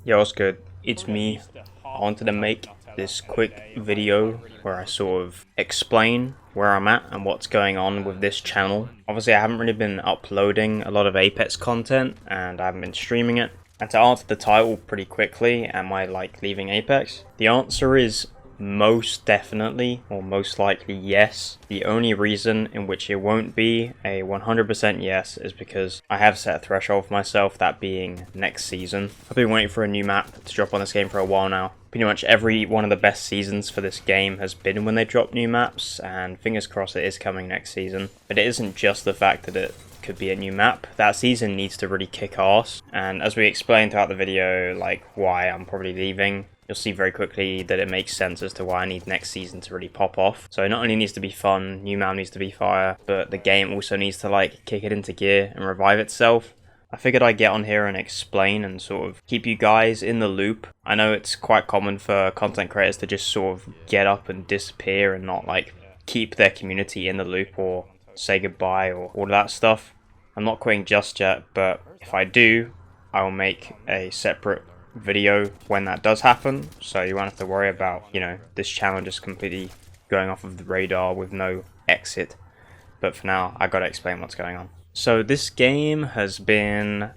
Yo, what's good? It's me. I wanted to make this quick video where I sort of explain where I'm at and what's going on with this channel. Obviously, I haven't really been uploading a lot of Apex content and I haven't been streaming it. And to answer the title pretty quickly, am I like leaving Apex? The answer is most definitely, or most likely yes. The only reason in which it won't be a 100% yes is because I have set a threshold for myself, that being next season. I've been waiting for a new map to drop on this game for a while now. Pretty much every one of the best seasons for this game has been when they drop new maps, and fingers crossed it is coming next season. But it isn't just the fact that it could be a new map. That season needs to really kick ass, and as we explained throughout the video, like why I'm probably leaving, you'll see very quickly that it makes sense as to why I need next season to really pop off. So it not only needs to be fun, new map needs to be fire, but the game also needs to like kick it into gear and revive itself. I figured I'd get on here and explain and sort of keep you guys in the loop. I know it's quite common for content creators to just sort of get up and disappear and not like keep their community in the loop or say goodbye or all that stuff. I'm not quitting just yet, but if I do, I will make a separate video when that does happen, so you won't have to worry about, you know, this channel just completely going off of the radar with no exit. But for now, I gotta explain what's going on. So this game has been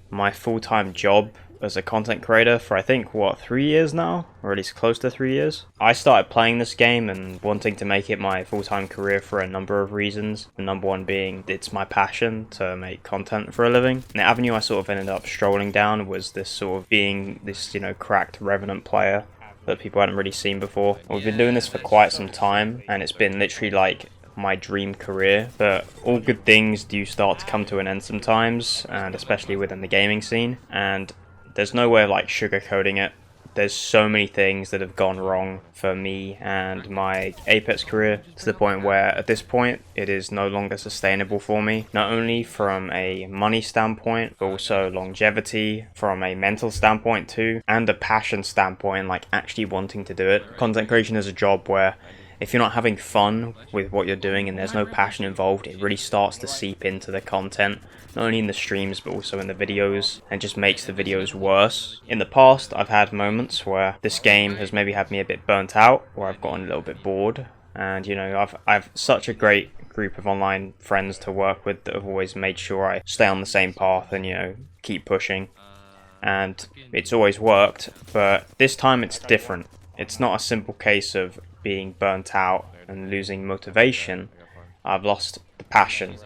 my full-time job as a content creator for I think, what, 3 years now? Or at least close to 3 years. I started playing this game and wanting to make it my full-time career for a number of reasons. The number one being it's my passion to make content for a living. And the avenue I sort of ended up strolling down was this sort of being this, you know, cracked Revenant player that people hadn't really seen before. We've been doing this for quite some time and it's been literally like my dream career, but all good things do start to come to an end sometimes, and especially within the gaming scene, and there's no way of like sugarcoating it. There's so many things that have gone wrong for me and my Apex career to the point where at this point it is no longer sustainable for me, not only from a money standpoint but also longevity, from a mental standpoint too, and a passion standpoint, like actually wanting to do it. Content creation is a job where if you're not having fun with what you're doing and there's no passion involved, it really starts to seep into the content, not only in the streams but also in the videos, and just makes the videos worse. In the past, I've had moments where this game has maybe had me a bit burnt out, or I've gotten a little bit bored, and you know, I've such a great group of online friends to work with that have always made sure I stay on the same path and, you know, keep pushing, and it's always worked. But this time it's different. It's not a simple case of being burnt out and losing motivation. I've lost the passion.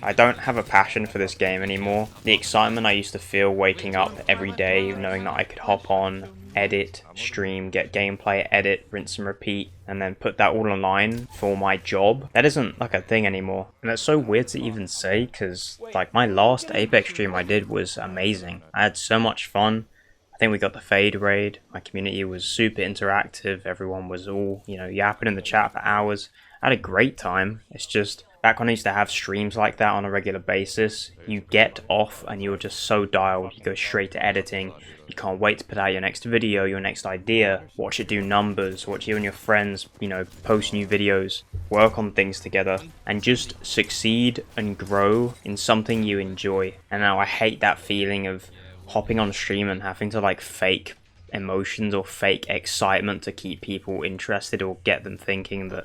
I don't have a passion for this game anymore. The excitement I used to feel waking up every day knowing that I could hop on, edit, stream, get gameplay, edit, rinse and repeat, and then put that all online for my job, that isn't like a thing anymore. And that's so weird to even say, because like my last Apex stream I did was amazing. I had so much fun. I think we got the Fade raid. My community was super interactive. Everyone was all, you know, yapping in the chat for hours. I had a great time. It's just, back when I used to have streams like that on a regular basis, you get off and you're just so dialed. You go straight to editing. You can't wait to put out your next video, your next idea, watch it do numbers, watch you and your friends, you know, post new videos, work on things together, and just succeed and grow in something you enjoy. And now I hate that feeling of hopping on stream and having to like fake emotions or fake excitement to keep people interested or get them thinking that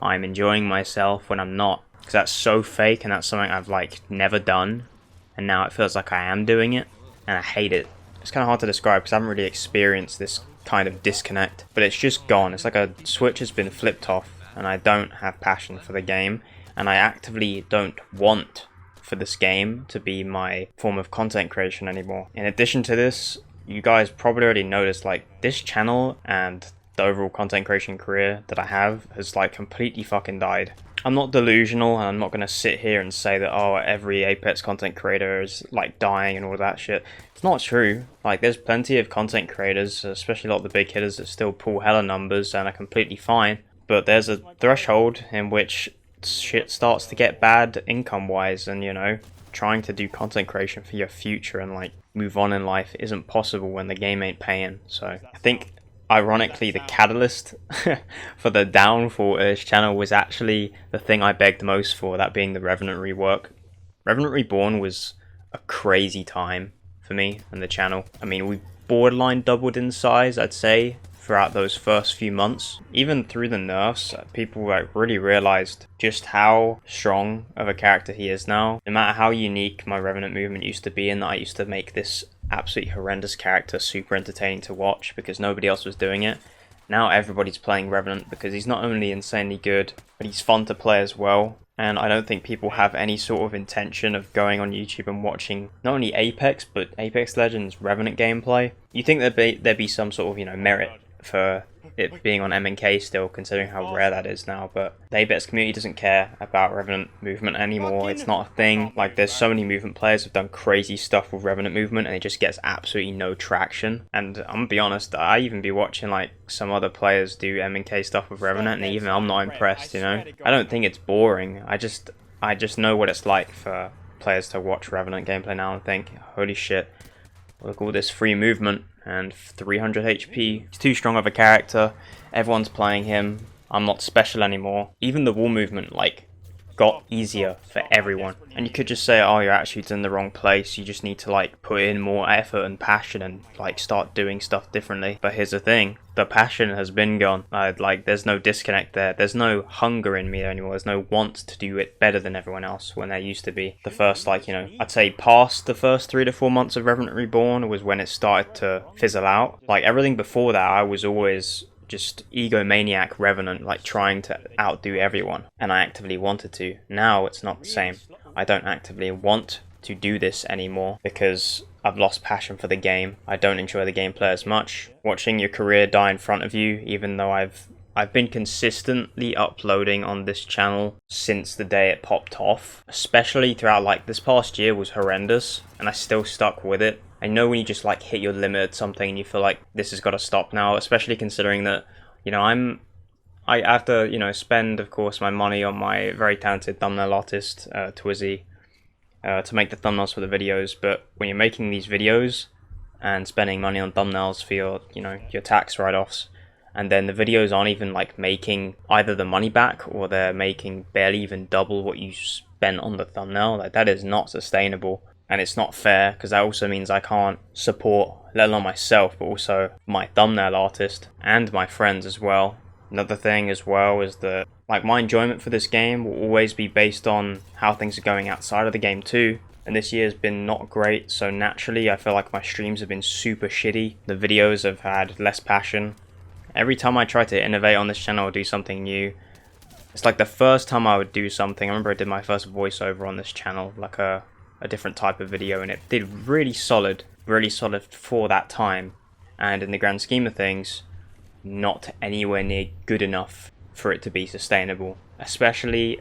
I'm enjoying myself when I'm not, because that's so fake and that's something I've like never done, and now it feels like I am doing it and I hate it. It's kind of hard to describe because I haven't really experienced this kind of disconnect, but it's just gone. It's like a switch has been flipped off and I don't have passion for the game, and I actively don't want for this game to be my form of content creation anymore. In addition to this, you guys probably already noticed like this channel and the overall content creation career that I have has like completely fucking died. I'm not delusional and I'm not going to sit here and say that, oh, every Apex content creator is like dying and all that shit. It's not true. Like there's plenty of content creators, especially a lot of the big hitters, that still pull hella numbers and are completely fine. But there's a threshold in which shit starts to get bad income wise, and you know, trying to do content creation for your future and like move on in life isn't possible when the game ain't paying. So I think ironically the catalyst for the downfall of this channel was actually the thing I begged most for, that being the Revenant rework. Revenant Reborn was a crazy time for me and the channel. I mean, we borderline doubled in size, I'd say, throughout those first few months. Even through the nerfs, people like really realized just how strong of a character he is now. No matter how unique my Revenant movement used to be, and that I used to make this absolutely horrendous character super entertaining to watch because nobody else was doing it. Now everybody's playing Revenant because he's not only insanely good, but he's fun to play as well. And I don't think people have any sort of intention of going on YouTube and watching not only Apex, but Apex Legends Revenant gameplay. You think there'd be some sort of, merit for it being on MNK still, considering how rare that is now, but the Apex community doesn't care about Revenant movement anymore. It's not a thing. Like, there's so many movement players who've done crazy stuff with Revenant movement, and it just gets absolutely no traction. And I'm gonna be honest, I even be watching like some other players do MNK stuff with Revenant, and even I'm not impressed, I don't think it's boring. I just know what it's like for players to watch Revenant gameplay now and think, holy shit, look at all this free movement and 300 HP. He's too strong of a character. Everyone's playing him. I'm not special anymore. Even the wall movement, got easier for everyone. And you could just say, oh, your attitude's in the wrong place. You just need to, put in more effort and passion and, start doing stuff differently. But here's the thing. The passion has been gone. There's no disconnect there. There's no hunger in me anymore. There's no want to do it better than everyone else when there used to be. The first, I'd say past the first 3 to 4 months of Revenant Reborn was when it started to fizzle out. Everything before that, I was always just egomaniac Revenant, trying to outdo everyone, and I actively wanted to. Now it's not the same. I don't actively want to do this anymore because I've lost passion for the game. I don't enjoy the gameplay as much. Watching your career die in front of you, even though I've been consistently uploading on this channel since the day it popped off, especially throughout this past year was horrendous, and I still stuck with it. I know when you just hit your limit at something and you feel like this has got to stop now, especially considering that, I have to, spend, of course, my money on my very talented thumbnail artist, Twizzy, to make the thumbnails for the videos. But when you're making these videos and spending money on thumbnails for your, your tax write-offs, and then the videos aren't even making either the money back or they're making barely even double what you spent on the thumbnail, that is not sustainable. And it's not fair, because that also means I can't support, let alone myself, but also my thumbnail artist and my friends as well. Another thing as well is that my enjoyment for this game will always be based on how things are going outside of the game too. And this year has been not great, so naturally I feel like my streams have been super shitty. The videos have had less passion. Every time I try to innovate on this channel or do something new, it's the first time I would do something. I remember I did my first voiceover on this channel, a different type of video, and it did really solid for that time, and in the grand scheme of things, not anywhere near good enough for it to be sustainable, especially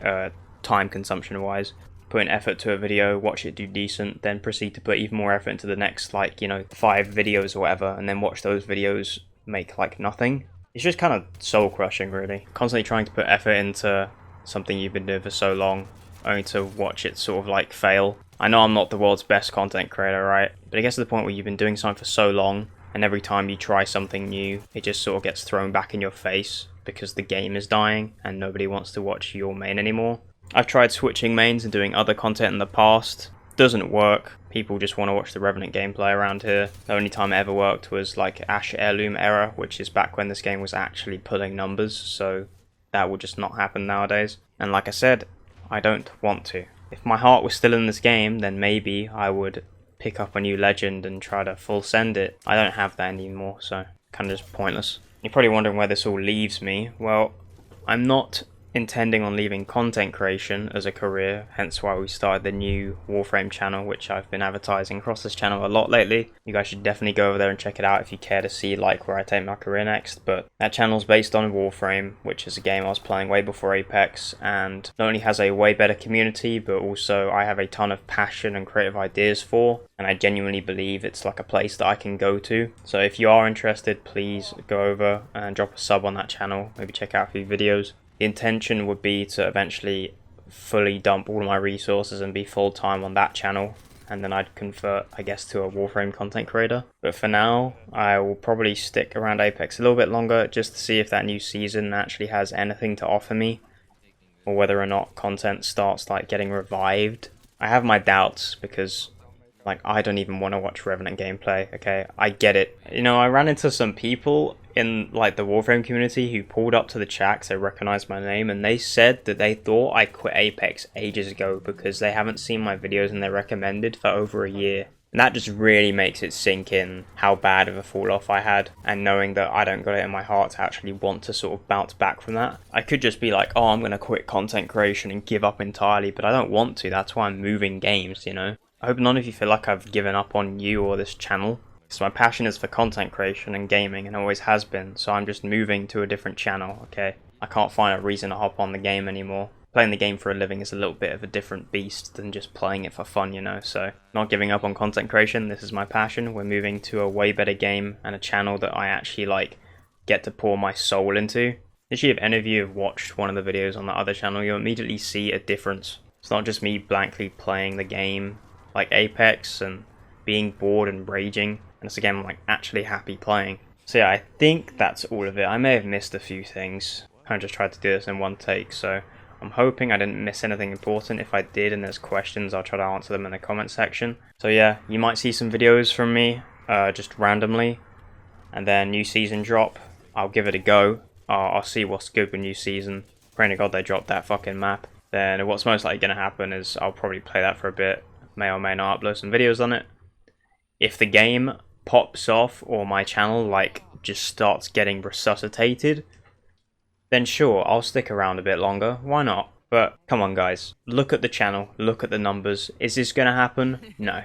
time consumption wise. Put in effort to a video, watch it do decent, then proceed to put even more effort into the next 5 videos or whatever, and then watch those videos make nothing. It's just kind of soul crushing, really. Constantly trying to put effort into something you've been doing for so long, only to watch it sort of fail. I know I'm not the world's best content creator, right? But it gets to the point where you've been doing something for so long, and every time you try something new, it just sort of gets thrown back in your face because the game is dying and nobody wants to watch your main anymore. I've tried switching mains and doing other content in the past. Doesn't work. People just want to watch the Revenant gameplay around here. The only time it ever worked was Ash Heirloom era, which is back when this game was actually pulling numbers, so that will just not happen nowadays. And like I said, I don't want to. If my heart was still in this game, then maybe I would pick up a new legend and try to full send it. I don't have that anymore, so kind of just pointless. You're probably wondering where this all leaves me. Well, I'm not intending on leaving content creation as a career, hence why we started the new Warframe channel, which I've been advertising across this channel a lot lately. You guys should definitely go over there and check it out if you care to see where I take my career next. But that channel's based on Warframe, which is a game I was playing way before Apex, and not only has a way better community, but also I have a ton of passion and creative ideas for, and I genuinely believe it's a place that I can go to. So if you are interested, please go over and drop a sub on that channel, maybe check out a few videos. The intention would be to eventually fully dump all of my resources and be full-time on that channel, and then I'd convert, I guess, to a Warframe content creator. But for now, I will probably stick around Apex a little bit longer just to see if that new season actually has anything to offer me, or whether or not content starts getting revived. I have my doubts because Like, I don't even want to watch Revenant gameplay, okay? I get it. You know, I ran into some people in, like, the Warframe community who pulled up to the chat because they recognized my name, and they said that they thought I quit Apex ages ago because they haven't seen my videos and they're recommended for over a year. And that just really makes it sink in how bad of a fall off I had, and knowing that I don't got it in my heart to actually want to sort of bounce back from that. I could just be like, oh, I'm going to quit content creation and give up entirely, but I don't want to. That's why I'm moving games, you know? I hope none of you feel like I've given up on you or this channel, because my passion is for content creation and gaming and always has been, so I'm just moving to a different channel, okay? I can't find a reason to hop on the game anymore. Playing the game for a living is a little bit of a different beast than just playing it for fun, you know, so not giving up on content creation. This is my passion. We're moving to a way better game and a channel that I actually like get to pour my soul into. Literally, if any of you have watched one of the videos on the other channel, you'll immediately see a difference. It's not just me blankly playing the game like Apex and being bored and raging, and it's a game I'm like actually happy playing. So yeah, I think that's all of it. I may have missed a few things. I just tried to do this in one take, so I'm hoping I didn't miss anything important. If I did and there's questions, I'll try to answer them in the comment section. So yeah, you might see some videos from me just randomly, and then new season drop, I'll give it a go. I'll see what's good with new season. Praying to God they drop that fucking map. Then what's most likely going to happen is I'll probably play that for a bit, may or may not upload some videos on it. If the game pops off or my channel like just starts getting resuscitated, then sure, I'll stick around a bit longer. Why not? But come on guys, look at the channel, look at the numbers. Is this gonna happen? No.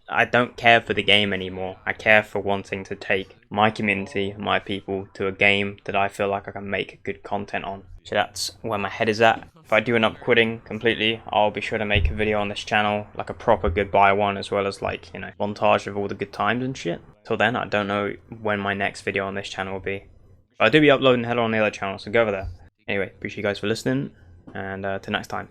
I don't care for the game anymore. I care for wanting to take my community, my people, to a game that I feel like I can make good content on. So that's where my head is at. If I do end up quitting completely, I'll be sure to make a video on this channel, like a proper goodbye one, as well as like, you know, montage of all the good times and shit. Till then, I don't know when my next video on this channel will be. But I do be uploading hell on the other channel, so go over there. Anyway, appreciate you guys for listening, and till next time.